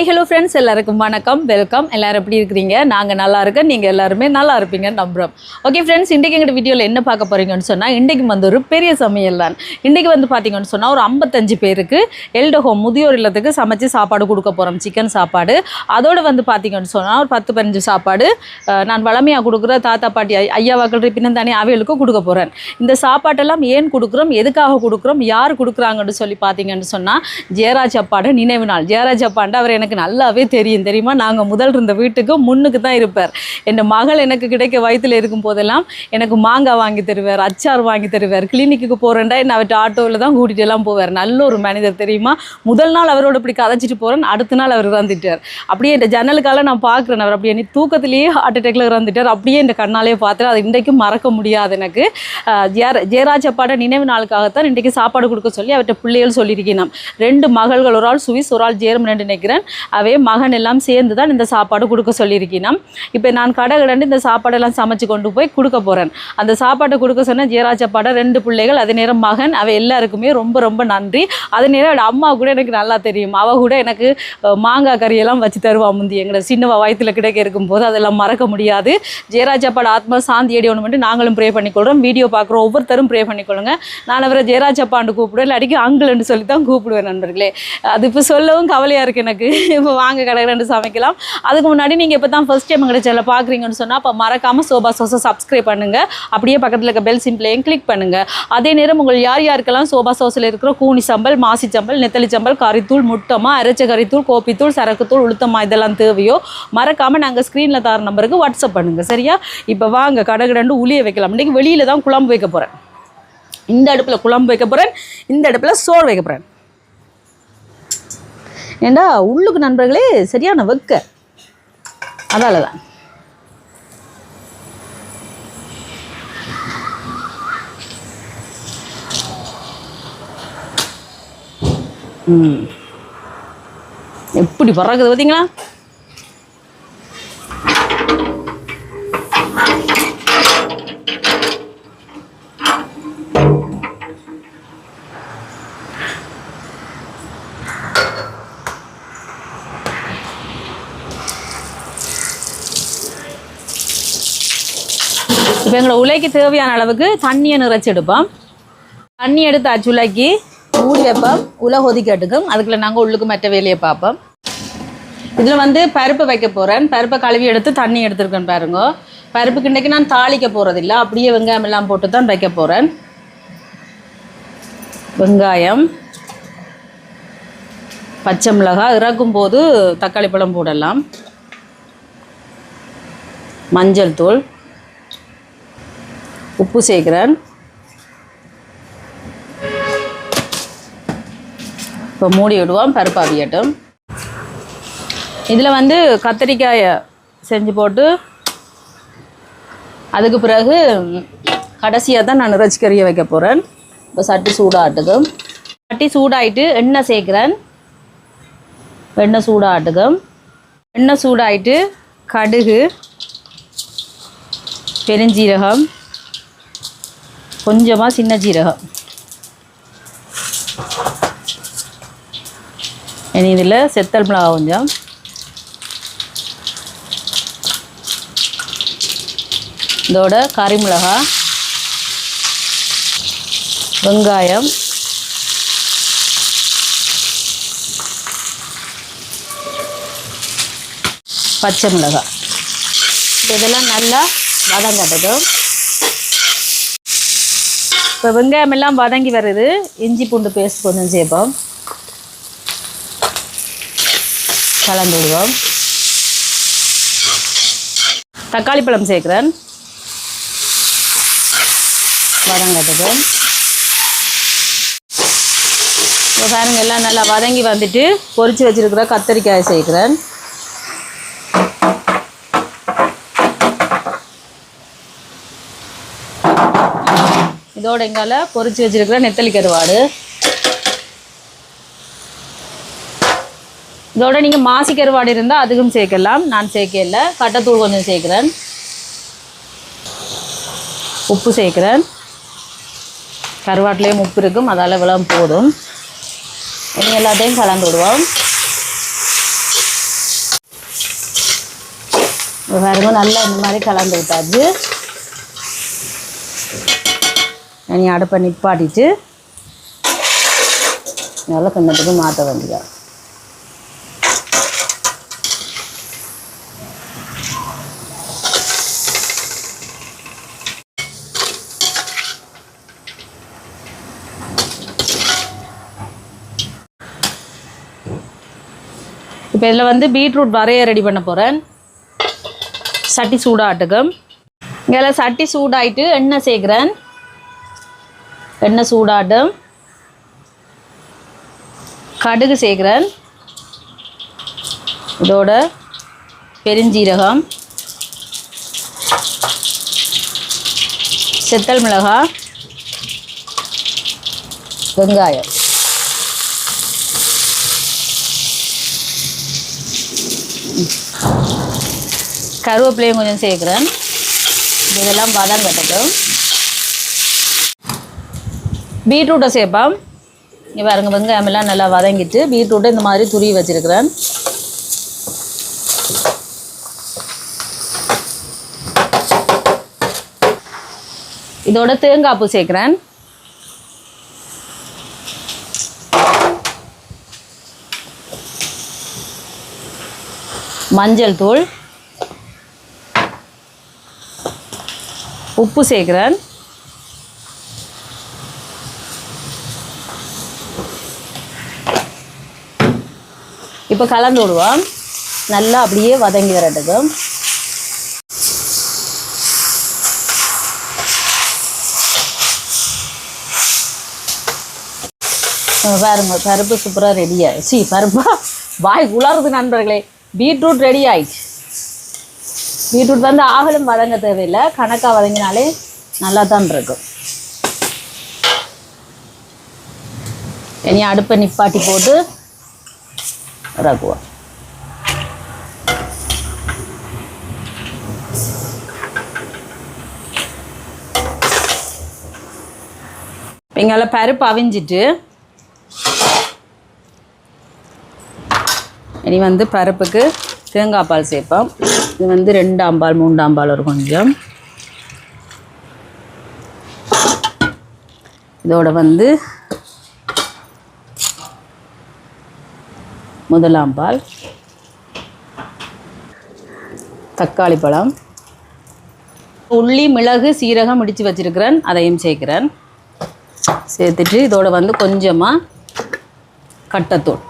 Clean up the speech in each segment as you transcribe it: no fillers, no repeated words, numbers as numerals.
Hi hello friends, எல்லாருக்கும் வணக்கம், welcome. எல்லோரும் எப்படி இருக்கிறீங்க? நாங்கள் நல்லா இருக்கோம், நீங்கள் எல்லாருமே நல்லா இருப்பீங்கன்னு நம்புகிறோம். ஓகே ஃப்ரெண்ட்ஸ், இன்றைக்கி எங்கள் வீடியோவில் என்ன பார்க்க போகிறீங்கன்னு சொன்னால், இன்றைக்கு வந்து ஒரு பெரிய சமையல் தான். இன்றைக்கி வந்து பார்த்தீங்கன்னு சொன்னால் ஒரு 55 பேருக்கு எல்டர் ஹோம் முதியோர் இல்லத்துக்கு சமைச்சு சாப்பாடு கொடுக்க போகிறோம். சிக்கன் சாப்பாடு. அதோடு வந்து பார்த்தீங்கன்னு சொன்னால் ஒரு 10-15 சாப்பாடு நான் வளமையாக கொடுக்குற தாத்தா பாட்டி ஐயாவாக்கள் பின்னம் தானே அவைகளுக்கும் கொடுக்க போகிறேன். இந்த சாப்பாட்டெல்லாம் ஏன் கொடுக்குறோம், எதுக்காக கொடுக்குறோம், யார் கொடுக்குறாங்கன்னு சொல்லி பார்த்தீங்கன்னு சொன்னால், ஜெயராஜ் அப்பாட நினைவு நாள். ஜெயராஜ் அப்பாண்ட அவர் எனக்கு நல்லாவே தெரியுமா. நாங்கள் முதல் இருந்த வீட்டுக்கு முன்னுக்கு தான் இருப்பார். என் மகள் எனக்கு கிடைக்க வயிற்றில் இருக்கும் போதெல்லாம் எனக்கு மாங்காய் வாங்கி தருவார், அச்சார் வாங்கி தருவார். கிளினிக்கு போகிறேன்டா என்ன அவர்கிட்ட ஆட்டோவில் தான் கூட்டிகிட்டு எல்லாம் போவார். நல்ல ஒரு மனிதர் தெரியுமா. முதல் நாள் அவரோட இப்படி கதைச்சிட்டு போகிறேன், அடுத்த நாள் அவர் இறந்துட்டார். அப்படியே இந்த ஜன்னலுக்கால நான் பார்க்குறேன், அவர் அப்படியே தூக்கத்திலேயே ஹார்ட் அட்டாக்ல இறந்துட்டார். அப்படியே இந்த கண்ணாலே பார்த்துட்டு அது இன்றைக்கும் மறக்க முடியாது எனக்கு. ஜெயராஜ் அப்பாட நினைவு நாளுக்காகத்தான் இன்றைக்கு சாப்பாடு கொடுக்க சொல்லி அவர்கிட்ட பிள்ளைகள் சொல்லியிருக்கேன். 2 மகள்கள், ஒரு ஆள் சுவிஸ், ஒரு ஆள் ஜெர்மன் நினைக்கிறேன். அவே மகன் எல்லாம் சேர்ந்து தான் இந்த சாப்பாடு கொடுக்க சொல்லியிருக்கணும். இப்போ நான் கடை இந்த சாப்பாடெல்லாம் சமைச்சு கொண்டு போய் கொடுக்க போகிறேன். அந்த சாப்பாட்டை கொடுக்க சொன்ன ஜெயராஜ் அப்பாட 2 பிள்ளைகள், அதே நேரம் மகன். அவை எல்லாருக்குமே ரொம்ப ரொம்ப நன்றி. அதே நேரம் அம்மா கூட எனக்கு நல்லா தெரியும். அவள் கூட எனக்கு மாங்காய் கறியெல்லாம் வச்சு தருவா. முந்தி எங்களோட சின்னவா வயிற்றில் கிடைக்க இருக்கும்போது அதெல்லாம் மறக்க முடியாது. ஜெயராஜ் அப்பாட ஆத்மா சாந்தி அடையணும்னு நாங்களும் ப்ரே பண்ணிக்கொள்கிறோம். வீடியோ பார்க்குறோம் ஒவ்வொருத்தரும் ப்ரே பண்ணிக்கொள்ளுங்க. நான் அவரை ஜெயராஜ் அப்பாண்டு கூப்பிடுவேன், இல்லாட்டிக்கு அங்கிள்னு சொல்லி தான் கூப்பிடுவேன் நண்பர்களே. அது இப்போ சொல்லவும் கவலையாக இருக்குது எனக்கு. இப்போ வாங்க கடை சமைக்கலாம். அதுக்கு முன்னாடி நீங்கள் இப்போ தான் ஃபர்ஸ்ட் டைம் எங்கள் சேனலை பார்க்குறீங்கன்னு சொன்னால் அப்போ மறக்காமல் சோபா சோஸை சப்ஸ்கிரைப் பண்ணுங்கள். அப்படியே பக்கத்தில் இருக்க பெல் சிம்பிளையும் கிளிக் பண்ணுங்கள். அதே நேரம் உங்கள் யாருக்கெல்லாம் சோபா சோஸில் இருக்கிற கூனி சம்பல், மாசி சம்பல், நெத்தலி சம்பல், கறித்தூள், முட்டமா, அரைச்ச கறித்தூள், கோப்பித்தூள், சரக்குத்தூள், உளுத்தமா இதெல்லாம் தேவையோ மறக்காமல் நாங்கள் ஸ்க்ரீனில் தர நம்பருக்கு வாட்ஸ்அப் பண்ணுங்கள். சரியா? இப்போ வாங்க கடை உளிய வைக்கலாம். இன்றைக்கி வெளியில் தான் குழம்பு வைக்க போகிறேன். இந்த அடுப்பில் குழம்பு வைக்க போகிறேன், இந்த அடுப்பில் சோறு வைக்க போகிறேன். ஏண்டா உள்ளுக்கு நண்பர்களே சரியான வெக்க, அதால தான். எப்படி பறக்குது பார்த்தீங்களா? இப்போ எங்களை உலைக்கு தேவையான அளவுக்கு தண்ணியை நிறைச்சி எடுப்போம். தண்ணி எடுத்து அச்சுலைக்கு மூடி வைப்போம். உலை கொதிக்கட்டுக்கும். அதுக்குள்ள நாங்கள் உள்ளுக்கு மற்ற வேலையை பார்ப்போம். இதில் வந்து பருப்பு வைக்க போகிறேன். பருப்பை கழுவி எடுத்து தண்ணி எடுத்துருக்கேன் பாருங்க. பருப்புக்கு இன்றைக்கி நான் தாளிக்க போகிறதில்ல, அப்படியே வெங்காயம் எல்லாம் போட்டு தான் வைக்க போகிறேன். வெங்காயம், பச்சை மிளகாய், இறக்கும் போது தக்காளி பழம் போடலாம். மஞ்சள் தூள், உப்பு சேர்க்குறேன். இப்போ மூடி விடுவோம், பருப்பு அவியட்டும். இதில் வந்து கத்திரிக்காயை செஞ்சு போட்டு அதுக்கு பிறகு கடைசியாக தான் நான் இறைச்சி கறியை வைக்க போகிறேன். இப்போ சட்டி சூடாட்டுக்கும். சட்டி சூடாயிட்டு எண்ணெய் சேர்க்குறேன். எண்ணெய் சூடாட்டுக்கும். எண்ணெய் சூடாயிட்டு கடுகு, பெருஞ்சீரகம், கொஞ்சமாக சின்ன ஜீரகம். இனி இதில் செத்தல் மிளகாய் கொஞ்சம், இதோட கறி மிளகாய், வெங்காயம், பச்சை மிளகாய், இதெல்லாம் நல்லா வதங்கட்டும். இப்போ வெங்காயம் எல்லாம் வதங்கி வருது. இஞ்சி பூண்டு பேஸ்ட் கொஞ்சம் சேர்ப்போம், கலந்து விடுவோம். தக்காளி பழம் சேர்க்குறேன், வதங்கட்டும். இப்போ பாருங்க எல்லாம் நல்லா வதங்கி வந்துட்டு பொரிச்சு வச்சுருக்கிற கத்திரிக்காயை சேர்க்குறேன். இதோட எங்கால பொரிச்சு வச்சிருக்கிற நெத்தலி கருவாடு. இதோட நீங்கள் மாசி கருவாடு இருந்தால் அதுக்கும் சேர்க்கலாம். நான் சேர்க்கல. கட்டத்தூள் கொஞ்சம் சேர்க்குறேன். உப்பு சேர்க்குறேன். கருவாட்டிலையும் உப்பு இருக்கும், அதால் இவ்வளோ போதும். இனி எல்லாத்தையும் கலந்து விடுவோம். பாருங்க நல்லா இந்த மாதிரி கலந்து விட்டாச்சு. நீ அடுப்பை நிப்பாட்டிட்டு நல்லா கிண்ணத்துக்கு மாற்ற வேண்டியதா. இப்போ இதில் வந்து பீட்ரூட் வரைய ரெடி பண்ண போகிறேன். சட்டி சூடாட்டுக்கும். இங்கே சட்டி சூடாயிட்டு எண்ணெய் சேர்க்குறேன். எண்ணெய் சூடாட்டும். கடுகு சேர்க்குறேன். இதோட பெருஞ்சீரகம், செத்தல் மிளகாய், வெங்காயம். கருவேப்பிலையும் கொஞ்சம் சேர்க்குறேன். இதெல்லாம் வதங்கட்டும். பீட்ரூட்டை சேர்ப்போம். இங்கே பாருங்க வெங்காயம் எல்லாம் நல்லா வதங்கிட்டு பீட்ரூட்டை இந்த மாதிரி துருவி வச்சுருக்கிறேன். இதோட தேங்காய் பூ சேர்க்குறேன். மஞ்சள் தூள், உப்பு சேர்க்குறேன். இப்போ கலந்து விடுவோம். நல்லா அப்படியே வதங்கி வரட்டுக்கு. பாருங்க பருப்பு சூப்பராக ரெடி ஆயிடுச்சு. பருப்பா வாய் குளறுது நண்பர்களே. பீட்ரூட் ரெடி ஆயிடுச்சு. பீட்ரூட் வந்து ஆகலும் வதங்க தேவையில்லை, கணக்காக வதங்கினாலே நல்லா தான் இருக்கும். இனி அடுப்பை நிப்பாட்டி போட்டு இறக்குவோம். இங்கால பருப்பு அவிஞ்சிட்டு இனி வந்து பருப்புக்கு தேங்காய் பால் சேர்ப்போம். இது வந்து 2 ஆம்பால் 3 ஆம்பால் ஒரு கொஞ்சம். இதோட வந்து முதலாம் பால், தக்காளி பழம், உள்ளி, மிளகு, சீரகம் இடித்து வச்சிருக்கிறேன், அதையும் சேர்க்கிறேன். சேர்த்துட்டு இதோட வந்து கொஞ்சமாக கட்டத்தூள்.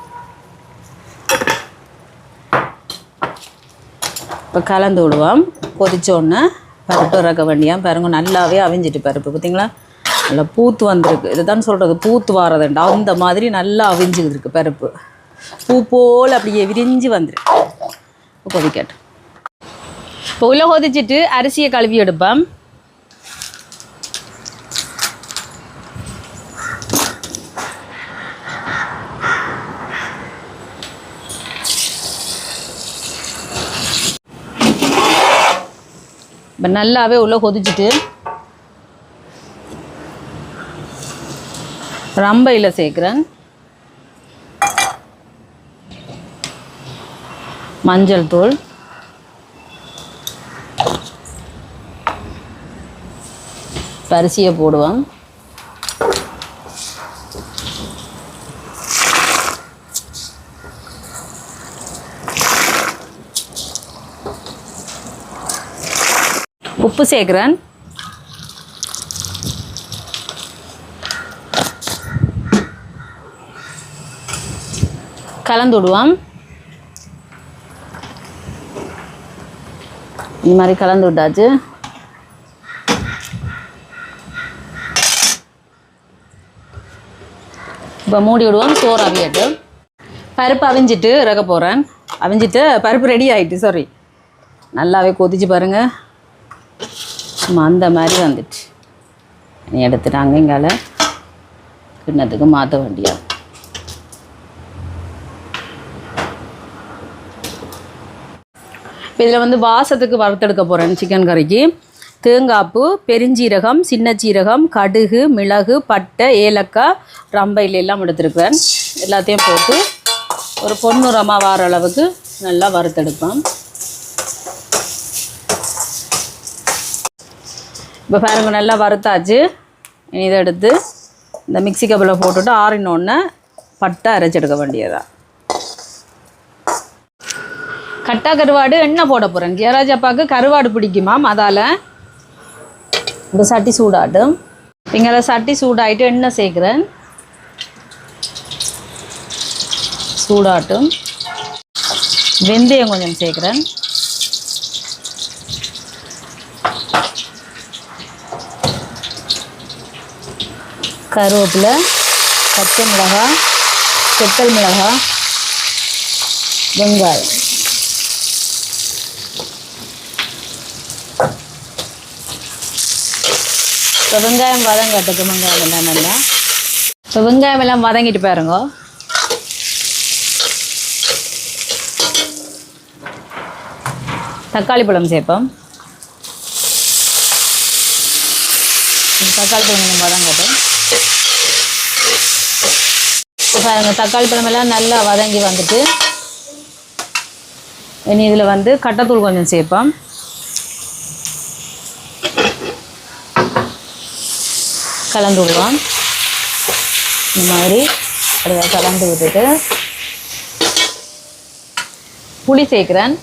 இப்போ கலந்து விடுவோம். கொதிச்சோடனே பருப்பு இறக்க வேண்டியாம். பாருங்க நல்லாவே அவிஞ்சிட்டு பருப்பு பார்த்தீங்களா, நல்லா பூத்து வந்திருக்கு. இதுதான் சொல்கிறது பூத்து வாரதுண்டா. அந்த மாதிரி நல்லா அவிஞ்சுக்கிட்டு இருக்குது பருப்பு. பூ போல் அப்படியே விரிஞ்சு வந்துருக்கு. கொதிக்கட்டும். இப்போ உள்ள கொதிச்சுட்டு அரிசியை கழுவி எடுப்பேன். இப்போ நல்லாவே உள்ளே கொதிச்சுட்டு ரம்பையில் சேர்க்குறேன். மஞ்சள் தூள், அரிசியை போடுவோம். உப்பு சேர்க்குறேன். கலந்து விடுவோம். இந்த மாதிரி கலந்து விட்டாச்சு. இப்போ மூடி விடுவோம். சோறு அவியட்டு. பருப்பு அவிஞ்சிட்டு இறக்க போகிறேன். அவிஞ்சிட்டு பருப்பு ரெடி ஆகிட்டு. சாரி, நல்லாவே கொதிச்சு பாருங்கள். சும்மா அந்த மாதிரி வந்துட்டு எடுத்துட்டாங்க. இங்கால கிண்ணத்துக்கு மாற்ற வேண்டியா. இப்போ இதில் வந்து வாசத்துக்கு வறுத்தெடுக்க போகிறேன். சிக்கன் கறிக்கு தேங்காய்ப்பூ, பெருஞ்சீரகம், சின்ன சீரகம், கடுகு, மிளகு, பட்டை, ஏலக்காய், ரம்பையில் எல்லாம் எடுத்துருக்கிறேன். எல்லாத்தையும் போட்டு ஒரு பொன்னிறமாக வார அளவுக்கு நல்லா வறுத்தெடுப்பேன். இப்போ பாருங்க நல்லா வறுத்தாச்சு. இதை எடுத்து இந்த மிக்ஸி கப்பில் போட்டுட்டு ஆறினோடனே பட்டை அரைச்செடுக்க வேண்டியதான். கட்டா கருவாடு எண்ணெய் போட போகிறேன். ஜெயராஜ் அப்பாவுக்கு கருவாடு பிடிக்குமாம், அதால் இந்த சட்டி சூடாட்டும். இங்கே சட்டி சூடாகிட்டு எண்ணெய் சேர்க்குறேன். சூடாட்டும். வெந்தயம் கொஞ்சம் சேர்க்குறேன். கருவேப்பிலை, பச்சை மிளகாய், செத்தல் மிளகாய், வெங்காயம். இப்போ வெங்காயம் வதங்கட்டுக்கு. வெங்காயம் எல்லாம் நல்லா இப்போ வெங்காயம் எல்லாம் வதங்கிட்டு பாருங்க. தக்காளி பழம் சேர்ப்போம். தக்காளி பழம் கொஞ்சம் வதங்கட்டும். இப்போ பாருங்கள் தக்காளி பழமெல்லாம் நல்லா வதங்கி வந்துட்டு இனி இதில் வந்து கட்டைத்தூள் கொஞ்சம் சேர்ப்போம். கலந்து விடுவோம். இந்த மாதிரி அப்படியே கலந்து விட்டுட்டு புளி சேர்க்குறேன்.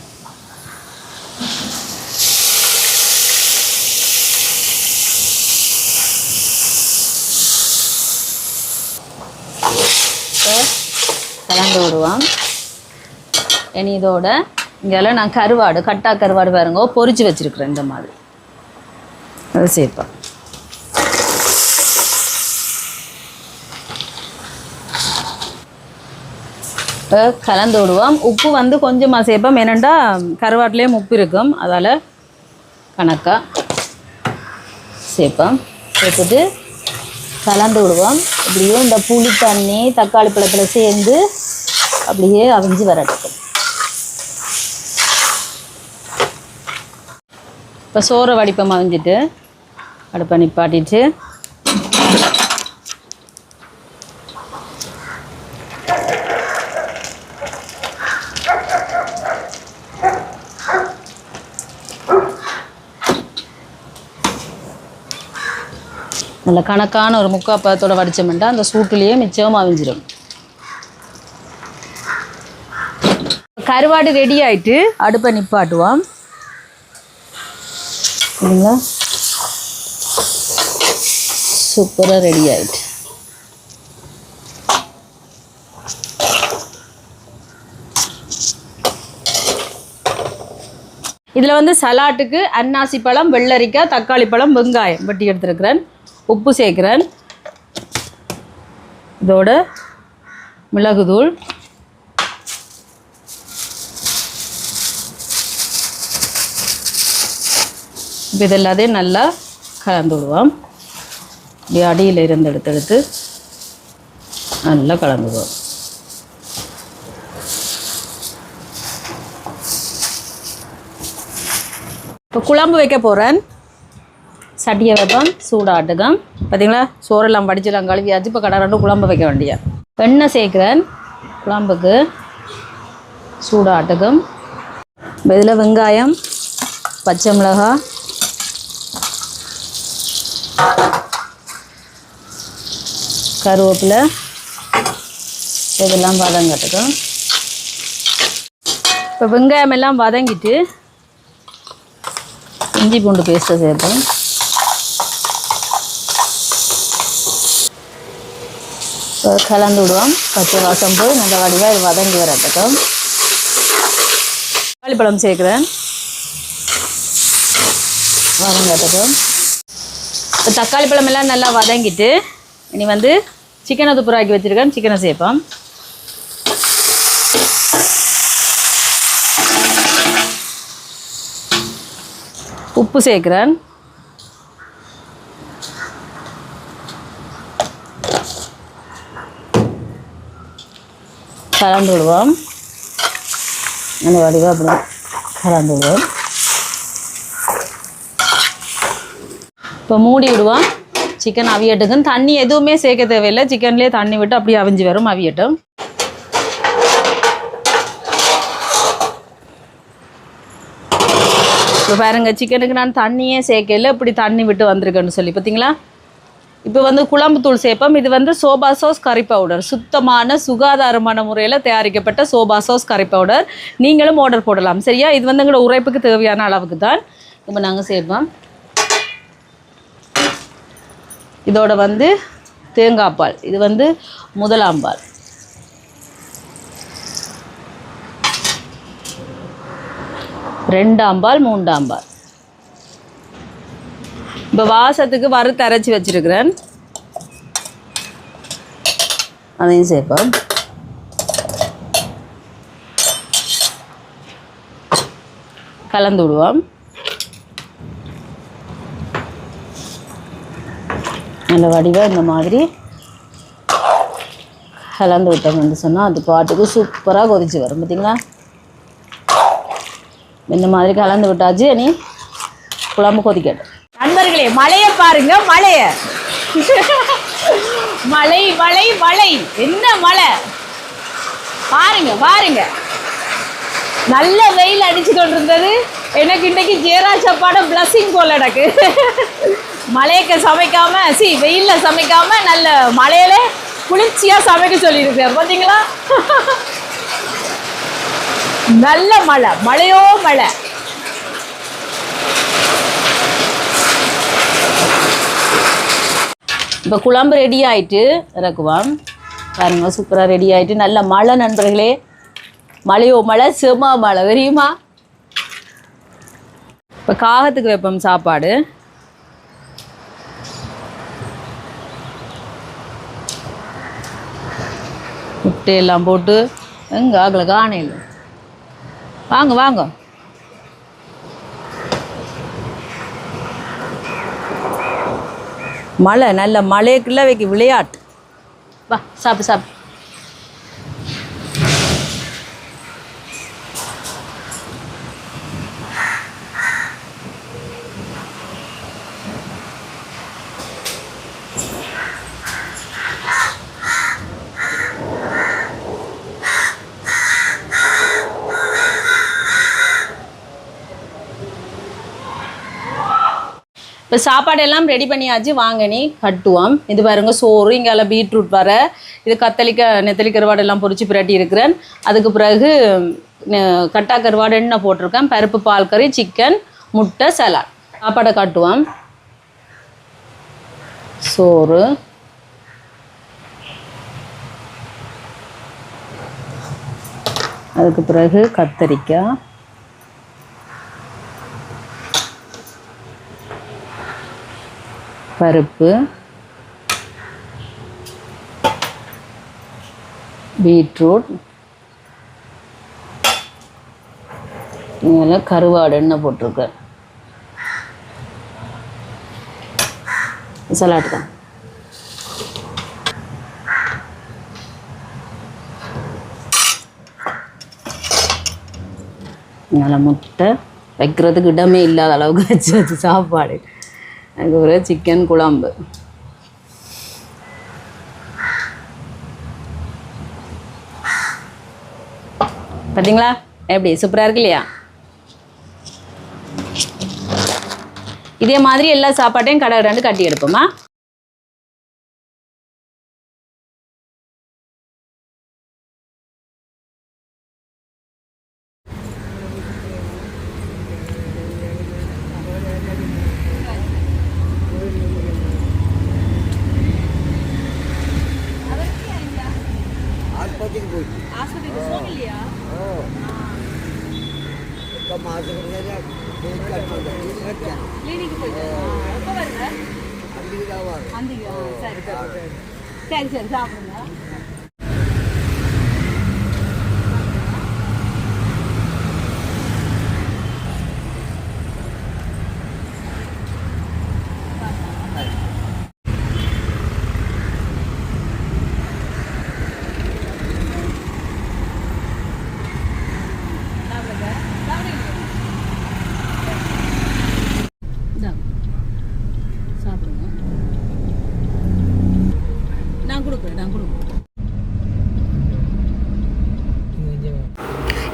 கலந்து விடுவோம். இனி இதோட இங்கெல்லாம் நான் கருவாடு, கட்டா கருவாடு பாருங்க பொரிச்சு வச்சுருக்குறேன். இந்த மாதிரி அதை சேர்ப்பேன். இப்போ கலந்து விடுவோம். உப்பு வந்து கொஞ்சமாக சேர்ப்போம். ஏனெண்டா கருவாட்டிலேயும் உப்பு இருக்கும், அதால் கணக்காக சேர்ப்போம். சேர்த்துட்டு கலந்து விடுவோம். அப்படியே இந்த புளி தண்ணி தக்காளி பழத்தில் சேர்ந்து அப்படியே அவிஞ்சு வரட்டும். இப்போ சோறை வடிப்பம் அவிஞ்சிட்டு அடுப்பை நிப்பாட்டிட்டு நல்ல கணக்கான ஒரு முக்கால் பதத்தோட வடித்தோம்னா அந்த சூட்டுலேயே மிச்சமாக அவிஞ்சிடும். கருவாடு ரெடி ஆகிட்டு அடுப்பை நிப்பாட்டுவோம். இல்லைங்களா, சூப்பராக ரெடி ஆகிட்டு. இதில் வந்து சலாட்டுக்கு அன்னாசி பழம், வெள்ளரிக்காய், தக்காளி பழம், வெங்காயம் வெட்டி எடுத்துருக்கிறேன். உப்பு சேர்க்குறேன். இதோட மிளகுத்தூள், இப்போ இது எல்லாத்தையும் நல்லா கலந்து விடுவோம். இப்படி அடியில் இருந்து எடுத்து நல்லா கலந்து விடுவோம். இப்போ குழம்பு வைக்க போகிறேன். சட்டியை வைப்போம், சூடாட்டுக்கும். பார்த்தீங்களா, சோறெல்லாம் வடிச்செல்லாம் கழுவியாச்சு. இப்போ கடை ரெண்டு குழம்பு வைக்க வேண்டிய எண்ணெய் சேர்க்குறேன். குழம்புக்கு சூடாட்டுக்கும். இதில் வெங்காயம், பச்சை மிளகாய், கருவேப்பிலை இதெல்லாம் வதங்கட்டுக்கும். இப்போ வெங்காயம் எல்லாம் வதங்கிட்டு இஞ்சி பூண்டு பேஸ்ட்டை சேர்ப்போம். கலந்து விடுவோம். பச்சை வாசம் போய் நல்ல வடிவாக இது வதங்கி வரட்டுக்கும். தக்காளி பழம் சேர்க்குறேன். வதங்கட்டுக்கும். இப்போ தக்காளி பழம் எல்லாம் நல்லா வதங்கிட்டு இனி வந்து சிக்கனை துப்புராக்கி வச்சுருக்கேன். சிக்கனை சேர்ப்போம். உப்பு சேர்க்குறேன். கலந்து விடுவோம். நல்ல வடிவாக அப்படி கலந்து விடுவோம். இப்போ மூடி விடுவோம். சிக்கன் அவியட்டுக்கும். தண்ணி எதுவுமே சேர்க்க தேவையில்லை. சிக்கன்லேயே தண்ணி விட்டு அப்படியே அவிஞ்சு வரும், அவியட்டும். இப்போ பாருங்க சிக்கனுக்கு நான் தண்ணியே சேர்க்கல இப்படி தண்ணி விட்டு வந்திருக்கேன்னு சொல்லி பார்த்தீங்களா. இப்போ வந்து குழம்பு தூள் சேர்ப்போம். இது வந்து சோபா சாஸ் கறி பவுடர், சுத்தமான சுகாதாரமான முறையில் தயாரிக்கப்பட்ட சோபா சாஸ் கறி பவுடர். நீங்களும் ஆர்டர் போடலாம் சரியா. இது வந்து எங்களோட உரைப்புக்கு தேவையான அளவுக்கு தான் இப்போ நாங்கள் சேர்ப்போம். இதோட வந்து தேங்காய் பால், இது வந்து முதலாம் பால், ரெண்டாம் பால், மூன்றாம் பால். இப்போ வாசத்துக்கு வறுத்து அரைச்சி வச்சிருக்கிறேன், அதையும் சேர்ப்போம். கலந்து விடுவோம். நல்ல வடிவாக இந்த மாதிரி கலந்து விட்டோம்னு சொன்னால் அது பாட்டுக்கு சூப்பராக கொதிச்சு வரும் பார்த்தீங்களா. இந்த மாதிரி கலந்து விட்டாச்சு. இனி குழம்பு கொதிக்கட்டும். நண்பர்களே மழையை பாருங்க, மழைய மழை மழை மழை, என்ன மழை பாருங்க பாருங்க. நல்ல வெயில் அடிச்சு கொண்டிருந்தது. எனக்கு இன்னைக்கு ஜேரா சாப்பாடு பிளஸிங் போல எனக்கு. மழைக்கு சமைக்காம வெயில்ல சமைக்காம நல்ல மழையில குளிர்ச்சியா சமைக்க சொல்லியிருக்காரு பார்த்தீங்களா. நல்ல மழை, மழையோ மழை. இப்போ குழம்பு ரெடி ஆயிட்டு இறக்குவோம். பாருங்க சூப்பராக ரெடி ஆயிட்டு. நல்ல மழை நண்பர்களே, மழையோ மழை, செம மழை தெரியுமா. இப்போ காகத்துக்கு வைப்போம் சாப்பாடு. முட்டையெல்லாம் போட்டு எங்க ஆகலை காணையில். வாங்க வாங்க. மழை, நல்ல மழைக்குள்ள வைக்க விளையாட்டு. வா சாப்பிடு சாப்பிடு. இப்போ சாப்பாடெல்லாம் ரெடி பண்ணியாச்சு. வாங்க நீ கட்டுவோம். இது பாருங்க சோறு, இங்கே பீட்ரூட் வர, இது கத்தரிக்காய் நெத்தலி கருவாடெல்லாம் பொரிச்சு பிரட்டி இருக்கிறேன். அதுக்கு பிறகு கட்டா கருவாடு எண்ணெய் போட்டிருக்கேன், பருப்பு பால் கறி, சிக்கன், முட்டை, சலாட். சாப்பாடை காட்டுவோம். சோறு, அதுக்கு பிறகு கத்தரிக்காய், பருப்பு, பீட்ரூட், இதில் கருவாடு எண்ணெய் போட்டிருக்கேன், சலாட் தான். நல்ல முட்டை வைக்கிறதுக்கு இடமே இல்லாத அளவுக்கு வச்சு சாப்பாடு. அதுக்கு ஒரு சிக்கன் குழம்பு. பார்த்தீங்களா எப்படி சூப்பராக இருக்கு இல்லையா. இதே மாதிரி எல்லா சாப்பாட்டையும் கடை ரெண்டு கட்டி எடுப்போமா. சரி சரி சாப்பிடுங்க.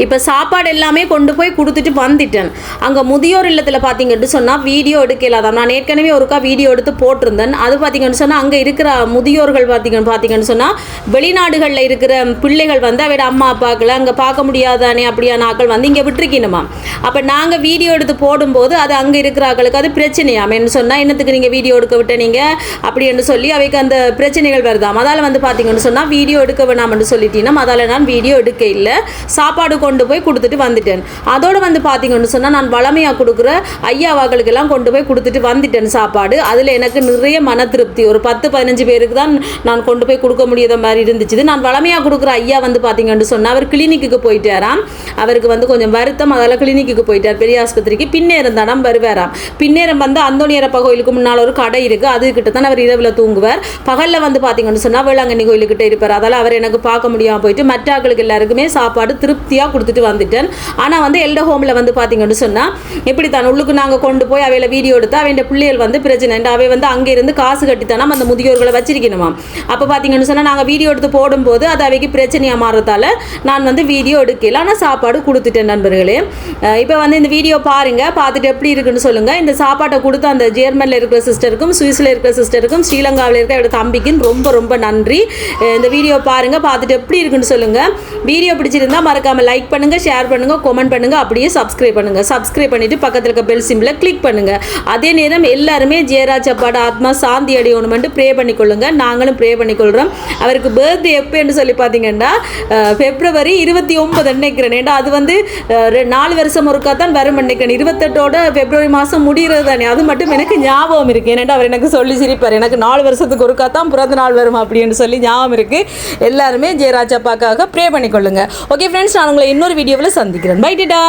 இப்போ சாப்பாடு எல்லாமே கொண்டு போய் கொடுத்துட்டு வந்துட்டேன். அங்கே முதியோர் இல்லத்தில் பார்த்தீங்கன்னு சொன்னால் வீடியோ எடுக்கலாதான். நான் ஏற்கனவே ஒருக்கா வீடியோ எடுத்து போட்டிருந்தேன். அது பார்த்தீங்கன்னு சொன்னால் அங்கே இருக்கிற முதியோர்கள் பார்த்தீங்கன்னு சொன்னால் வெளிநாடுகளில் இருக்கிற பிள்ளைகள் வந்து அவையோட அம்மா அப்பாக்களை அங்கே பார்க்க முடியாதானே அப்படியான ஆக்கள் வந்து இங்கே விட்டுருக்கணுமா. அப்போ நாங்கள் வீடியோ எடுத்து போடும்போது அது அங்கே இருக்கிற ஆக்களுக்கு அது பிரச்சனையாமன்னு சொன்னால் என்னத்துக்கு நீங்கள் வீடியோ எடுக்க விட்ட நீங்கள் அப்படின்னு சொல்லி அவைக்கு அந்த பிரச்சனைகள் வருதாம். அதால் வந்து பார்த்தீங்கன்னு சொன்னால் வீடியோ எடுக்க வேணாம்னு சொல்லிட்டீங்கன்னா அதால் நான் வீடியோ எடுக்க இல்லை, சாப்பாடு கொண்டு போய் கொடுத்துட்டு வந்துட்டேன். அதோடு வந்து பார்த்தீங்கன்னு சொன்னால் நான் வளமையாக கொடுக்குற ஐயாவாக்களுக்கெல்லாம் கொண்டு போய் கொடுத்துட்டு வந்துட்டேன் சாப்பாடு. அதில் எனக்கு நிறைய மன திருப்தி. ஒரு 10-15 பேருக்கு தான் நான் கொண்டு போய் கொடுக்க முடியாத மாதிரி இருந்துச்சு. நான் வளமையாக கொடுக்குற ஐயா வந்து பார்த்தீங்கன்னு சொன்னால் அவர் கிளினிக்கு போயிட்டாராம். அவருக்கு வந்து கொஞ்சம் வருத்தம், அதால் கிளினிக்கு போயிட்டார், பெரிய ஆஸ்பத்திரிக்கு. பின்னேரம் தானம் வருவாராம். பின்னேரம் வந்து அந்தோணியரப்பா கோயிலுக்கு முன்னால் ஒரு கடை இருக்குது, அதுக்கிட்ட தான் அவர் இரவில் தூங்குவார். பகலில் வந்து பார்த்தீங்கன்னு சொன்னால் வேளாங்கண்ணி கோயிலுக்கிட்ட இருப்பார். அதால் அவர் எனக்கு பார்க்க முடியாமல் போயிட்டு மற்ற ஆட்களுக்கு எல்லாருக்குமே சாப்பாடு திருப்தியாக கொடுத்துட்டு வந்துட்டேன். ஆனால் வந்து எல்டர் ஹோமில் வந்து பார்த்தீங்கன்னு சொன்னால் எப்படி தான் உள்ளுக்கு நாங்கள் கொண்டு போய் அவையில் வீடியோ எடுத்து அவையோட பிள்ளைகள் வந்து பிரச்சனை, அவை வந்து அங்கே இருந்து காசு கட்டித்தானா அந்த முதியோர்களை வச்சிருக்கணுமா. அப்போ பார்த்தீங்கன்னு சொன்னால் நாங்கள் வீடியோ எடுத்து போடும்போது அது அவைக்கு பிரச்சனையாக மாறுறதால நான் வந்து வீடியோ எடுக்கல, ஆனால் சாப்பாடு கொடுத்துட்டேன் நண்பர்களே. இப்போ வந்து இந்த வீடியோ பாருங்கள், பார்த்துட்டு எப்படி இருக்குன்னு சொல்லுங்கள். இந்த சாப்பாட்டை கொடுத்து அந்த ஜெர்மனில் இருக்கிற சிஸ்டருக்கும், சுவிஸில் இருக்கிற சிஸ்டருக்கும், ஸ்ரீலங்காவில் இருக்கிற என்னோட தம்பிக்கும் ரொம்ப ரொம்ப நன்றி. இந்த வீடியோ பாருங்கள், பார்த்துட்டு எப்படி இருக்குன்னு சொல்லுங்கள். வீடியோ பிடிச்சிருந்தா மறக்காமல் லைக் பண்ணுங்கள், ஷேர் பண்ணுங்கள், கமெண்ட் பண்ணுங்கள், அப்படியே சப்ஸ்கிரைப் பண்ணுங்கள். சப்ஸ்கிரைப் பண்ணிவிட்டு பக்கத்தில் இருக்க பெல் சிம்பிளை கிளிக் பண்ணுங்கள். அதே நேரம் எல்லாருமே ஜெயராஜ் அப்பாட ஆத்மா சாந்தி அடையணுமென்று ப்ரே பண்ணிக்கொள்ளுங்க. நாங்களும் ப்ரே பண்ணிக்கொள்கிறோம். அவருக்கு பர்த்டே எப்போன்னு சொல்லி பார்த்தீங்கன்னா February 29 நினைக்கிறேன். ஏன்னா அது வந்து 4 வருஷம் ஒருக்கா தான் வரும் நினைக்கிறேன். 28ஓட February மாதம் முடிகிறது தானே, அது மட்டும் எனக்கு ஞாபகம் இருக்குது. ஏன்னா அவர் எனக்கு சொல்லி சிரிப்பார், எனக்கு 4 வருஷத்துக்கு ஒருக்கா தான் பிறந்த நாள் வரும் அப்படின்னு சொல்லி ஞாபகம் இருக்குது. எல்லாருமே ஜெயராஜ் அப்பாக்காக ப்ரே பண்ணிக்கொள்ளுங்க. ஓகே ஃப்ரெண்ட்ஸ், நான் உங்களை இன்னொரு வீடியோவில் சந்திக்கிறேன். பை டாடா.